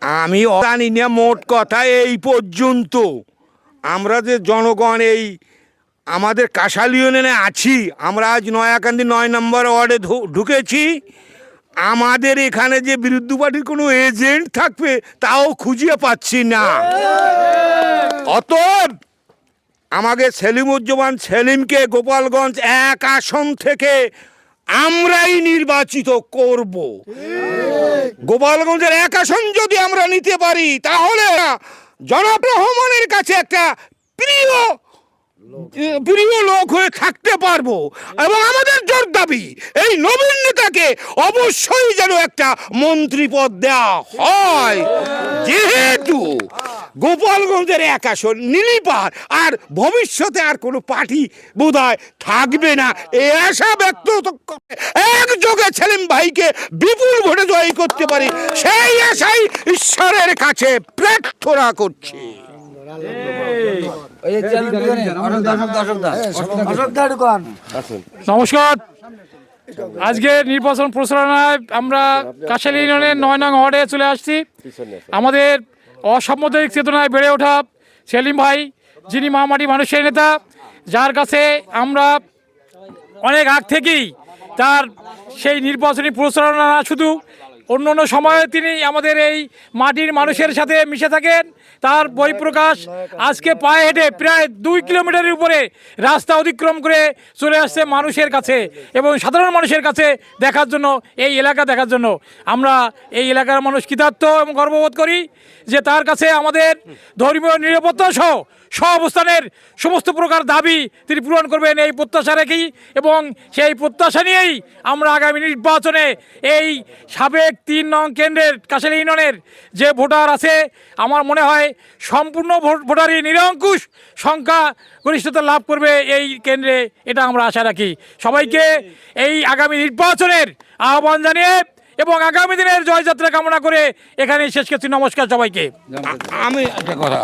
আমি জানি না, মোট কথা এই পর্যন্ত আমরা যে জনগণ এই আমাদের কাশাল ইউনিয়নে আছি, আমরা আজ নয়াকান্দি ৯ নম্বর ওয়ার্ডে ঢুকেছি। আমাদের এখানে যে বিরুদ্ধ পার্টির কোনো এজেন্ট থাকবে তাও খুঁজে পাচ্ছি না। অতএব আমাকে সেলিমুজ্জামান সেলিমকে গোপালগঞ্জ ১ আসন থেকে আমরাই নির্বাচিত করব। গোপালগঞ্জের ১ আসন যদি আমরা নিতে পারি তাহলে জনাব রহমানের কাছে একটা প্রিয় লোক হয়ে থাকতে পারবো। এবং আমাদের জোর দাবি এই নবীন নেতাকে অবশ্যই যেন একটা মন্ত্রী পদ দেওয়া হয়, যেহেতু গোপালগঞ্জের ১ আসন নীলিপার আর ভবিষ্যতে আর কোনো পার্টি বোধহয় থাকবে না, এ আশা ব্যক্ত একযোগে সেলিম ভাইকে বিপুল ভোটে জয়ী করতে পারি, সেই আশাই ঈশ্বরের কাছে প্রার্থনা করছি। নমস্কার। আজকে নির্বাচন প্রচারণায় আমরা কাশাল ইউনিয়নের ৯ নং ওয়ার্ডে চলে আসছি। আমাদের অসাম্প্রদায়িক চেতনায় বেড়ে ওঠা সেলিম ভাই, যিনি মহামাটি মানুষের নেতা, যার কাছে আমরা অনেক আগ থেকেই তার সেই নির্বাচনী প্রচারণা, শুধু অন্য অন্য সময়ে তিনি আমাদের এই মাটির মানুষের সাথে মিশে থাকেন। তার বহিঃপ্রকাশ আজকে পায়ে হেঁটে প্রায় ২ কিলোমিটারের উপরে রাস্তা অতিক্রম করে চলে আসছে মানুষের কাছে এবং সাধারণ মানুষের কাছে দেখার জন্য, এই এলাকা দেখার জন্য। আমরা এই এলাকার মানুষ কৃতার্থ এবং গর্ববোধ করি যে তার কাছে আমাদের ধর্মীয় নিরাপত্তা সহ অবস্থানের সমস্ত প্রকার দাবি তিনি পূরণ করবেন, এই প্রত্যাশা রেখেই এবং সেই প্রত্যাশা নিয়েই আমরা আগামী নির্বাচনে এই সাবেক ৩ নং কেন্দ্রের কাশাল ইউনিয়নের যে ভোটার আছে, আমার মনে হয় সম্পূর্ণ ভোটারই নিরঙ্কুশ সংখ্যা গরিষ্ঠতা লাভ করবে এই কেন্দ্রে, এটা আমরা আশা রাখি। সবাইকে এই আগামী নির্বাচনের আহ্বান জানিয়ে এবং আগামী দিনের জয়যাত্রা কামনা করে এখানে শেষ করছি। নমস্কার সবাইকে। আমি একটা কথা